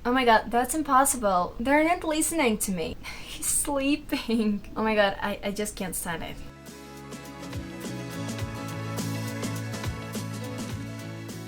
Oh my god, that's impossible. They're not listening to me. He's sleeping. Oh my god, I just can't stand it.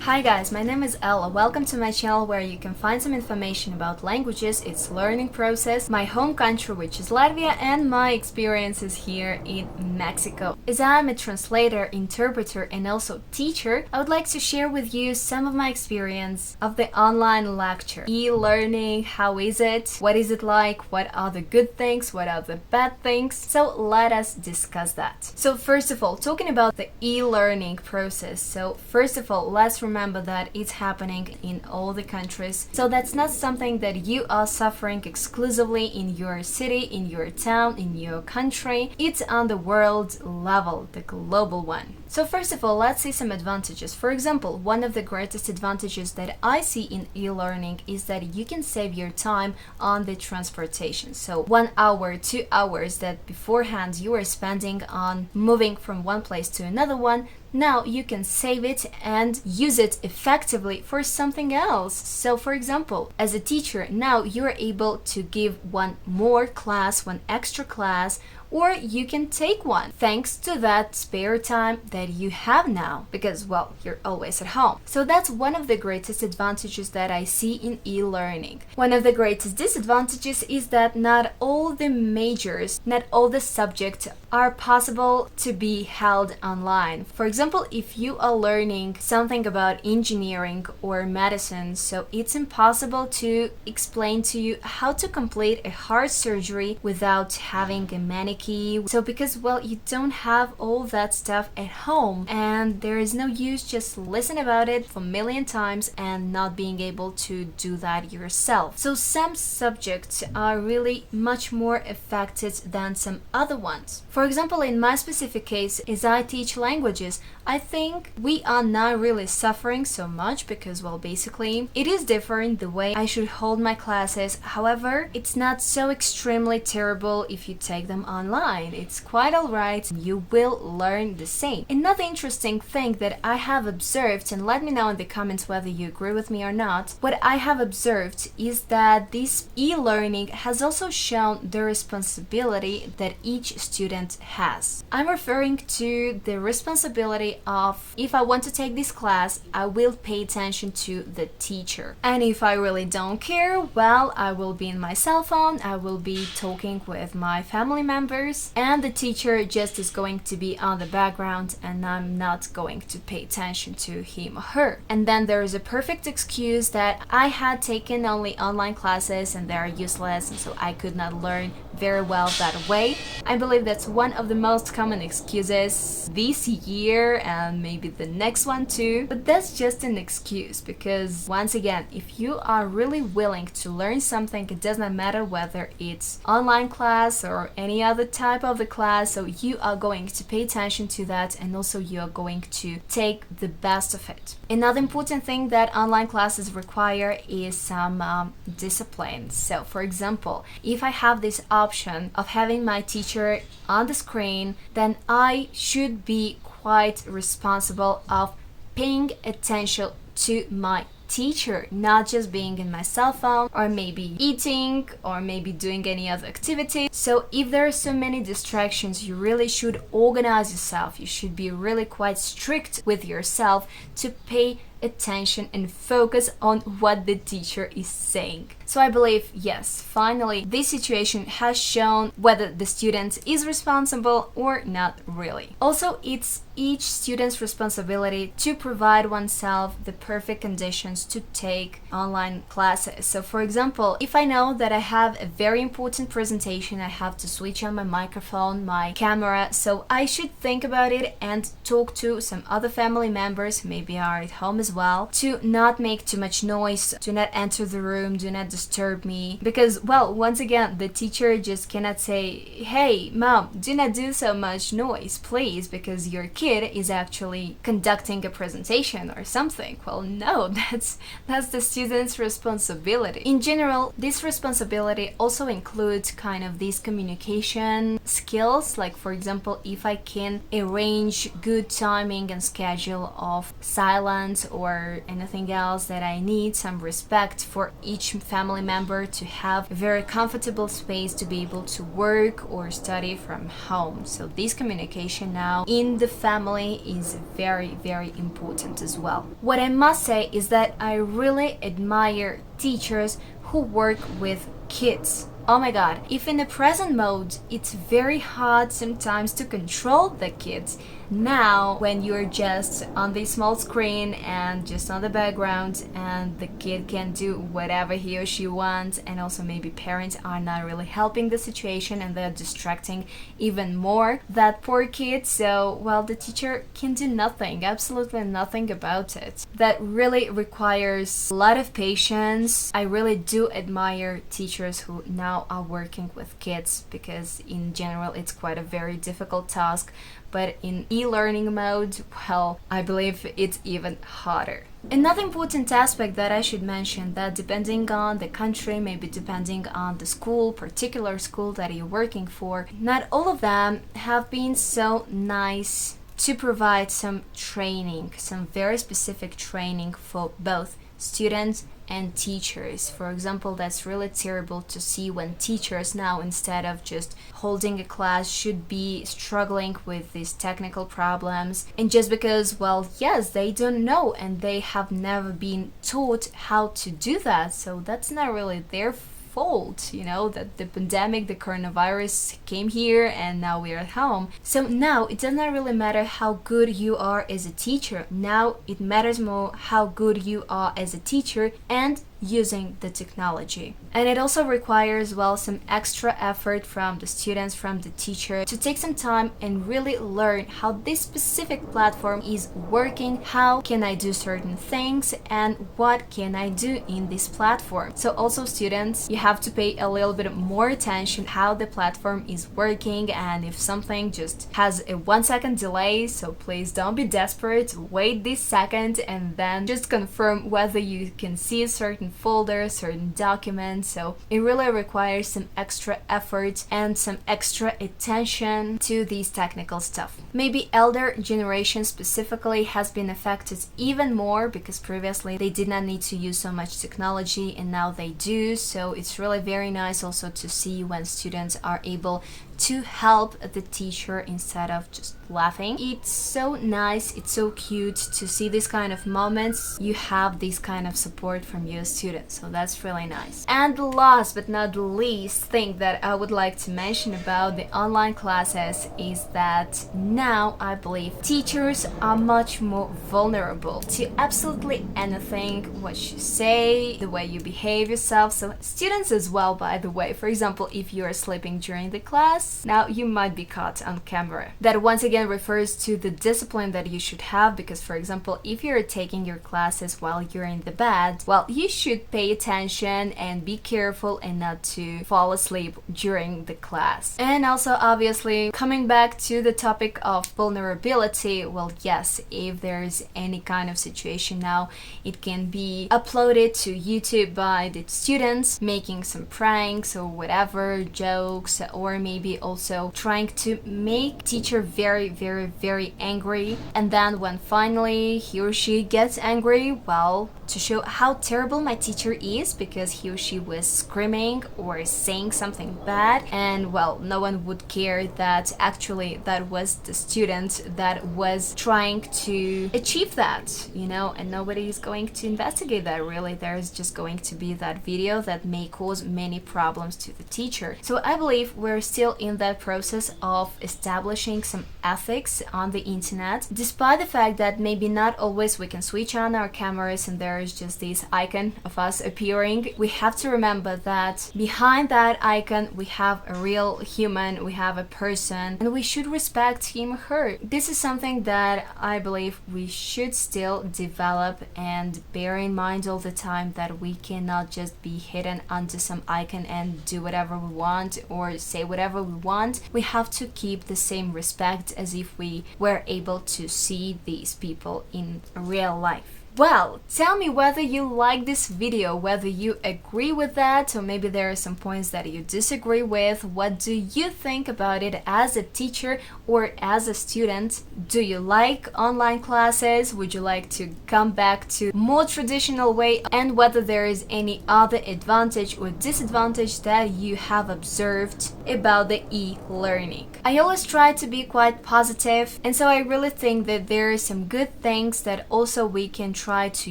Hi guys, my name is Ella. Welcome to my channel where you can find some information about languages, its learning process, my home country which is Latvia, and my experiences here in Mexico. As I am a translator, interpreter and also teacher, I would like to share with you some of my experience of the online lecture. E-learning, how is it? What is it like? What are the good things? What are the bad things? So let us discuss that. So first of all, talking about the e-learning process. So first of all, let's remember that it's happening in all the countries. So that's not something that you are suffering exclusively in your city, in your town, in your country. It's on the world level, the global one. So first of all, let's see some advantages. For example, one of the greatest advantages that I see in e-learning is that you can save your time on the transportation. So 1 hour, 2 hours that beforehand you were spending on moving from one place to another one, now you can save it and use it effectively for something else. So for example, as a teacher, now you're able to give one more class, one extra class, or you can take one thanks to that spare time that you have now because, well, you're always at home. So that's one of the greatest advantages that I see in e-learning. One of the greatest disadvantages is that not all the majors, not all the subjects are possible to be held online. For example, if you are learning something about engineering or medicine, so it's impossible to explain to you how to complete a heart surgery without having a mannequin. So because, well, you don't have all that stuff at home and there is no use just listen about it for a million times and not being able to do that yourself. So some subjects are really much more affected than some other ones. For example, in my specific case, as I teach languages, I think we are not really suffering so much because, well, basically it is different the way I should hold my classes. However, it's not so extremely terrible if you take them online. It's quite alright, you will learn the same. Another interesting thing that I have observed, and let me know in the comments whether you agree with me or not, what I have observed is that this e-learning has also shown the responsibility that each student has. I'm referring to the responsibility of, if I want to take this class, I will pay attention to the teacher. And if I really don't care, well, I will be in my cell phone, I will be talking with my family members, and the teacher just is going to be on the background and I'm not going to pay attention to him or her. And then there is a perfect excuse that I had taken only online classes and they are useless and so I could not learn very well that way. I believe that's one of the most common excuses this year and maybe the next one too. But that's just an excuse because, once again, if you are really willing to learn something, it does not matter whether it's online class or any other type of the class, so you are going to pay attention to that and also you are going to take the best of it. Another important thing that online classes require is some discipline. So for example, if I have this option of having my teacher on the screen, then I should be quite responsible of paying attention to my teacher, not just being in my cell phone or maybe eating or maybe doing any other activity. So if there are so many distractions, you really should organize yourself. You should be really quite strict with yourself to pay attention and focus on what the teacher is saying. So I believe, yes, finally, this situation has shown whether the student is responsible or not really. Also, it's each student's responsibility to provide oneself the perfect conditions to take online classes. So for example, if I know that I have a very important presentation, I have to switch on my microphone, my camera, so I should think about it and talk to some other family members, maybe are at home as well, to not make too much noise, do not enter the room, do not disturb me, because, well, once again, the teacher just cannot say, hey mom, do not do so much noise please, because your kid is actually conducting a presentation or something. Well, no, that's the student's responsibility. In general, this responsibility also includes kind of these communication skills, like for example, if I can arrange good timing and schedule of silence or anything else that I need, some respect for each family member to have a very comfortable space to be able to work or study from home. So this communication now in the family is very, very important as well. What I must say is that I really admire teachers who work with kids. Oh my god, if in the present mode it's very hard sometimes to control the kids, now when you're just on the small screen and just on the background and the kid can do whatever he or she wants, and also maybe parents are not really helping the situation and they're distracting even more that poor kid, so well, the teacher can do nothing, absolutely nothing about it. That really requires a lot of patience. I really do admire teachers who now are working with kids, because in general it's quite a very difficult task, but in e-learning mode, well, I believe it's even harder. Another important aspect that I should mention, that depending on the country, maybe depending on the school, particular school that you're working for, not all of them have been so nice to provide some training, some very specific training for both students and teachers. For example, that's really terrible to see when teachers now, instead of just holding a class, should be struggling with these technical problems, and just because, well, yes, they don't know and they have never been taught how to do that, so that's not really their fault, you know, that the pandemic, the coronavirus came here and now we're at home. So now it does not really matter how good you are as a teacher. Now it matters more how good you are as a teacher and using the technology. And it also requires, well, some extra effort from the students, from the teacher, to take some time and really learn how this specific platform is working, how can I do certain things, and what can I do in this platform. So also students, you have to pay a little bit more attention how the platform is working, and if something just has a 1-second delay, so please don't be desperate, wait this second and then just confirm whether you can see a certain folder, certain documents. So it really requires some extra effort and some extra attention to these technical stuff. Maybe elder generation specifically has been affected even more, because previously they did not need to use so much technology and now they do. So it's really very nice also to see when students are able to help the teacher instead of just laughing. It's so nice, it's so cute to see these kind of moments. You have this kind of support from your students, so that's really nice. And the last but not the least thing that I would like to mention about the online classes is that now I believe teachers are much more vulnerable to absolutely anything, what you say, the way you behave yourself. So students as well, by the way. For example, if you are sleeping during the class, now you might be caught on camera. That once again refers to the discipline that you should have, because for example, if you're taking your classes while you're in the bed, well, you should pay attention and be careful and not to fall asleep during the class. And also obviously coming back to the topic of vulnerability, well, yes, if there's any kind of situation now, it can be uploaded to YouTube by the students making some pranks or whatever, jokes, or maybe also trying to make teacher very, very, very angry, and then when finally he or she gets angry, well, to show how terrible my teacher is because he or she was screaming or saying something bad, and well, no one would care that actually that was the student that was trying to achieve that, you know, and nobody is going to investigate that really. There's just going to be that video that may cause many problems to the teacher. So I believe we're still in that process of establishing some ethics on the internet, despite the fact that maybe not always we can switch on our cameras and there's just this icon of us appearing. We have to remember that behind that icon we have a real human, we have a person, and we should respect him or her. This is something that I believe we should still develop and bear in mind all the time, that we cannot just be hidden under some icon and do whatever we want or say whatever we want. We have to keep the same respect as if we were able to see these people in real life. Well, tell me whether you like this video, whether you agree with that, or maybe there are some points that you disagree with. What do you think about it as a teacher or as a student? Do you like online classes? Would you like to come back to more traditional way? And whether there is any other advantage or disadvantage that you have observed about the e-learning. I always try to be quite positive, and so I really think that there are some good things that also we can try to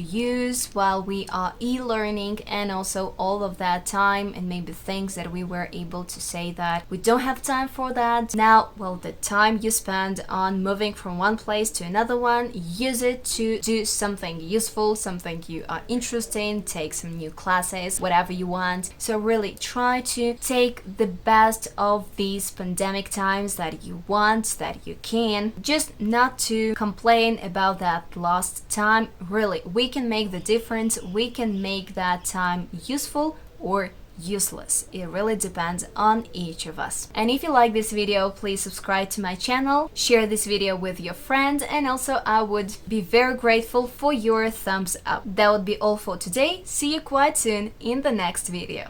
use while we are e-learning, and also all of that time and maybe things that we were able to say that we don't have time for that. Now, well, the time you spend on moving from one place to another one, use it to do something useful, something you are interested in, take some new classes, whatever you want. So really try to take the best of these pandemic times that you want, that you can, just not to complain about that lost time. Really, we can make the difference. We can make that time useful or useless. It really depends on each of us. And if you like this video, please subscribe to my channel, share this video with your friends, and also I would be very grateful for your thumbs up. That would be all for today. See you quite soon in the next video.